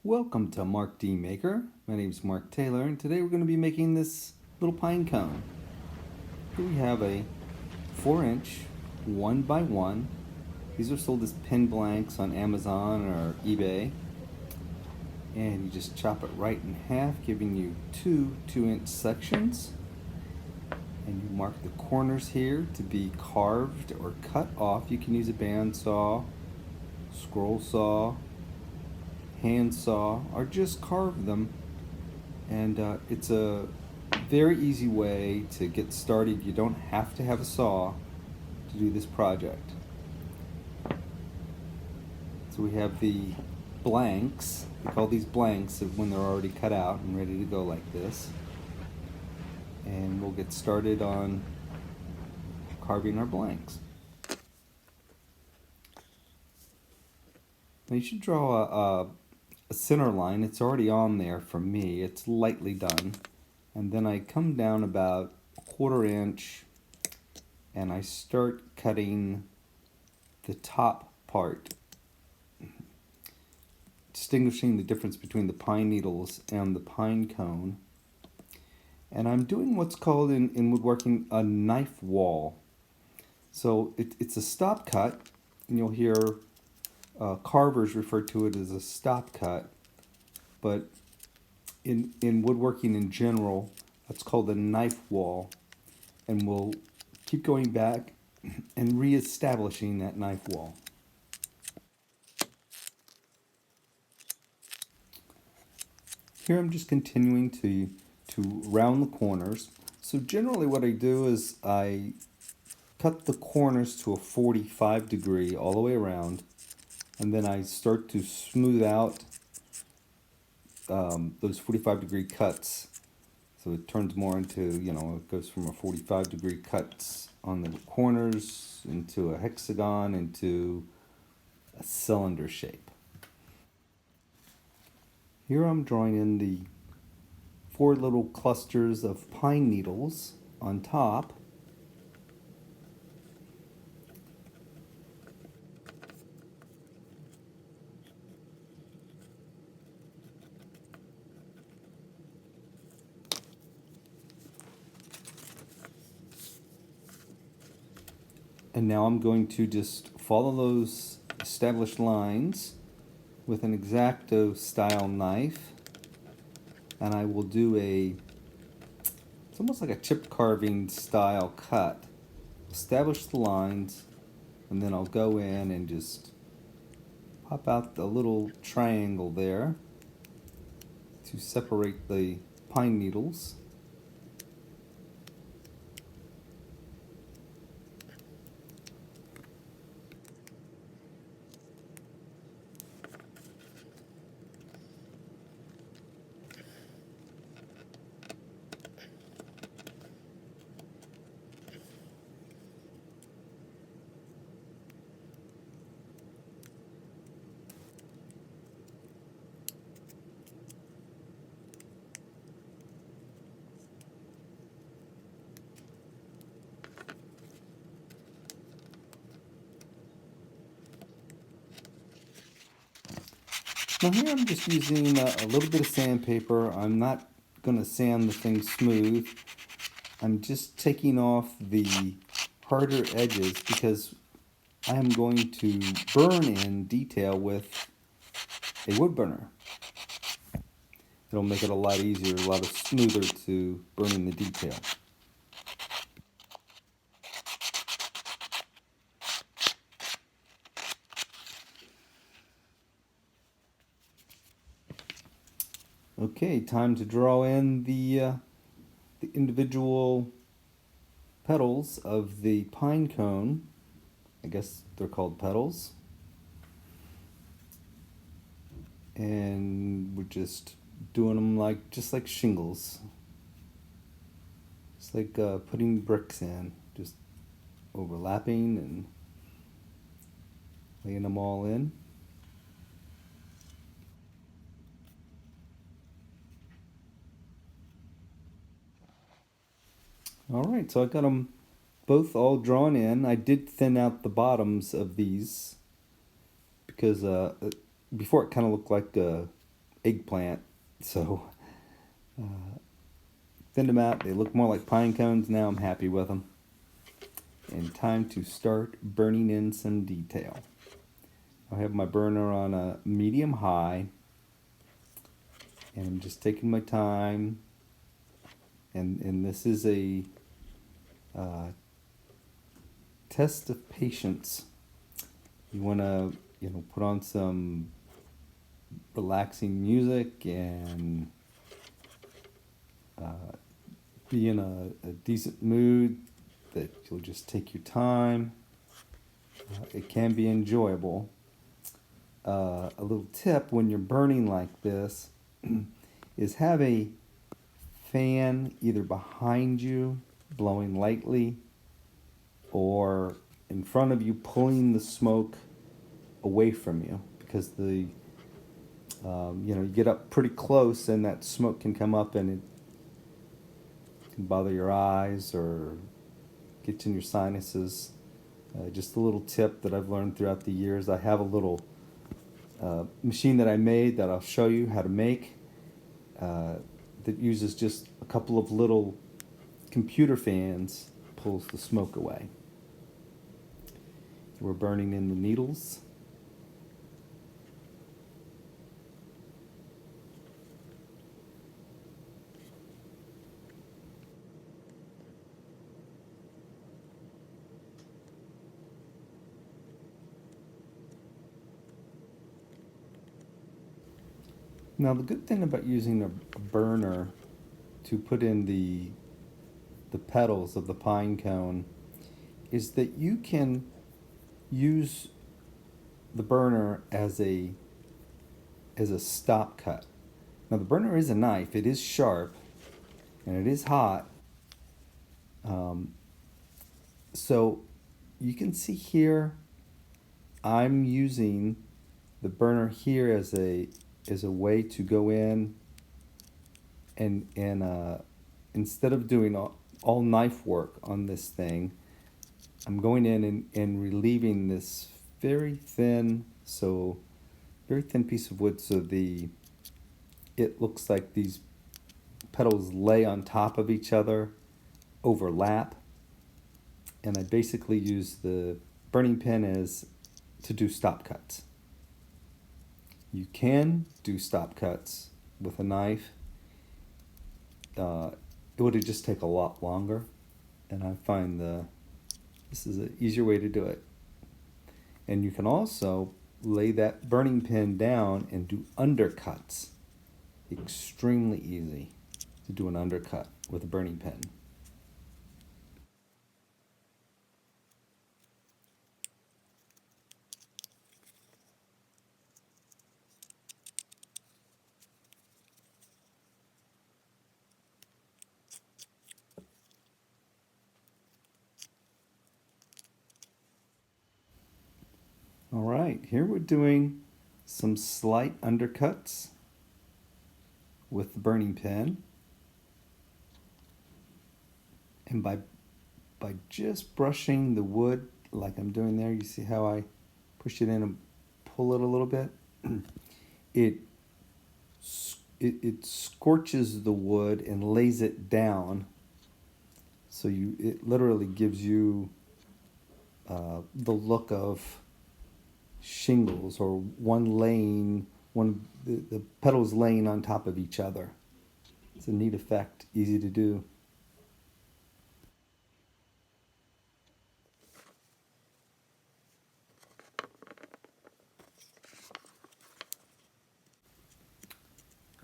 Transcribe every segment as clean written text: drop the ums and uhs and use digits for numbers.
Welcome to Mark D. Maker. My name is Mark Taylor, and today we're going to be making this little pine cone. Here we have a 4-inch 1x1. These are sold as pin blanks on Amazon or eBay. And you just chop it right in half, giving you two 2-inch sections. And you mark the corners here to be carved or cut off. You can use a bandsaw, scroll saw, hand saw, or just carve them. And it's a very easy way to get started. You don't have to have a saw to do this project. So we have the blanks. We call these blanks when they're already cut out and ready to go like this. And we'll get started on carving our blanks. Now you should draw a center line. It's already on there for me. It's lightly done. And then I come down about a 1/4 inch and I start cutting the top part, distinguishing the difference between the pine needles and the pine cone. And I'm doing what's called in woodworking a knife wall. So it's a stop cut, and you'll hear carvers refer to it as a stop cut, but in woodworking in general, that's called a knife wall, and we'll keep going back and re-establishing that knife wall. Here I'm just continuing to round the corners. So generally what I do is I cut the corners to a 45 degree all the way around, and then I start to smooth out those 45 degree cuts. So it turns more into, it goes from a 45 degree cuts on the corners into a hexagon into a cylinder shape. Here I'm drawing in the 4 little clusters of pine needles on top. And now I'm going to just follow those established lines with an X-Acto style knife, and I will do it's almost like a chip carving style cut. Establish the lines, and then I'll go in and just pop out the little triangle there to separate the pine needles. Now here I'm just using a little bit of sandpaper. I'm not going to sand the thing smooth. I'm just taking off the harder edges because I am going to burn in detail with a wood burner. It'll make it a lot easier, a lot smoother to burn in the detail. Okay, time to draw in the individual petals of the pine cone. I guess they're called petals. And we're just doing them just like shingles. It's like putting bricks in, just overlapping and laying them all in. Alright, so I got them both all drawn in. I did thin out the bottoms of these because before it kind of looked like eggplant. So thinned them out. They look more like pine cones now. I'm happy with them. And time to start burning in some detail. I have my burner on a medium high, and I'm just taking my time. And this is a test of patience. You want to, put on some relaxing music and be in a decent mood, that you'll just take your time. It can be enjoyable. A little tip when you're burning like this is have a fan either behind you blowing lightly or in front of you pulling the smoke away from you, because you get up pretty close and that smoke can come up and it can bother your eyes or get in your sinuses. Just a little tip that I've learned throughout the years. I have a little machine that I made that I'll show you how to make that uses just a couple of little computer fans, pulls the smoke away. We're burning in the needles. Now the good thing about using a burner to put in the petals of the pine cone is that you can use the burner as a stop cut. Now the burner is a knife, it is sharp, and it is hot. So you can see here, I'm using the burner here as a way to go in and instead of doing all knife work on this thing, I'm going in and relieving this very thin piece of wood, so it looks like these petals lay on top of each other, overlap, and I basically use the burning pin to do stop cuts. You can do stop cuts with a knife. It would just take a lot longer, and I find this is an easier way to do it. And you can also lay that burning pin down and do undercuts. Extremely easy to do an undercut with a burning pin. All right, here we're doing some slight undercuts with the burning pin. And by just brushing the wood like I'm doing there, you see how I push it in and pull it a little bit? It scorches the wood and lays it down. So it literally gives you the look of shingles, or the petals laying on top of each other. It's a neat effect, easy to do.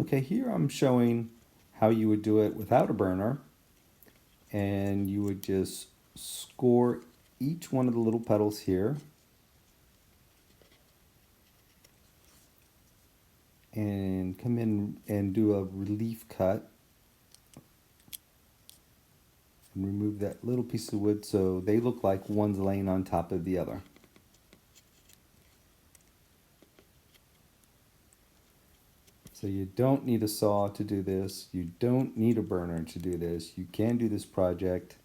Okay, here I'm showing how you would do it without a burner, and you would just score each one of the little petals here and come in and do a relief cut and remove that little piece of wood so they look like one's laying on top of the other. So you don't need a saw to do this. You don't need a burner to do this. You can do this project.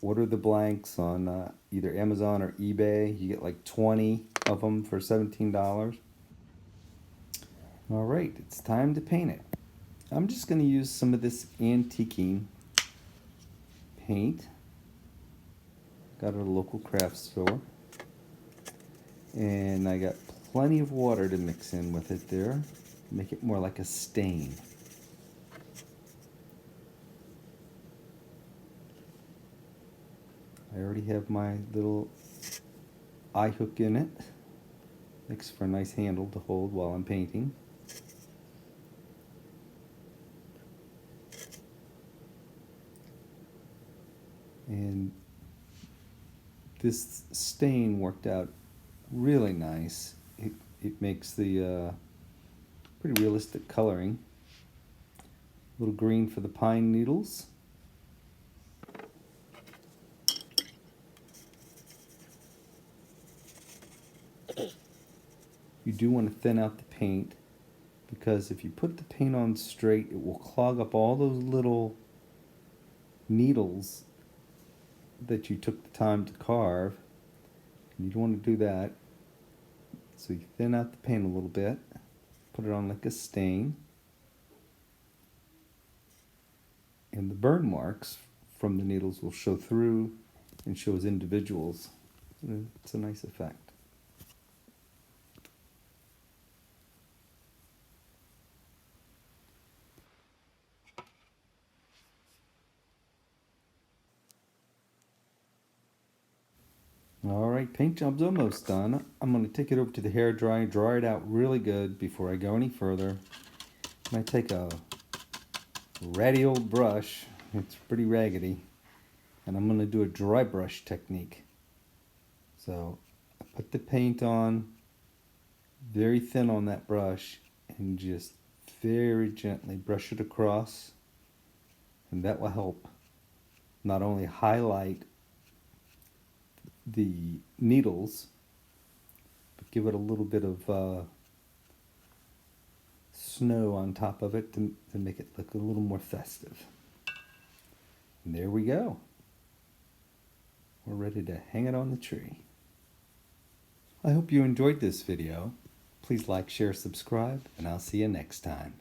Order the blanks on either Amazon or eBay. You get like 20 of them for $17. Alright, it's time to paint it. I'm just going to use some of this antiquing paint. Got it at a local craft store. And I got plenty of water to mix in with it there. Make it more like a stain. I already have my little eye hook in it. Makes for a nice handle to hold while I'm painting. And this stain worked out really nice. It makes the pretty realistic coloring. A little green for the pine needles. You do want to thin out the paint, because if you put the paint on straight, it will clog up all those little needles that you took the time to carve. You don't want to do that. So you thin out the paint a little bit, put it on like a stain, and the burn marks from the needles will show through and show as individuals. It's a nice effect. Alright, paint job's almost done. I'm going to take it over to the hair dryer, dry it out really good before I go any further. And I take a ratty old brush, it's pretty raggedy, and I'm going to do a dry brush technique. So I put the paint on very thin on that brush and just very gently brush it across, and that will help not only highlight the needles, but give it a little bit of snow on top of it to make it look a little more festive. And there we go. We're ready to hang it on the tree. I hope you enjoyed this video. Please like, share, subscribe, and I'll see you next time.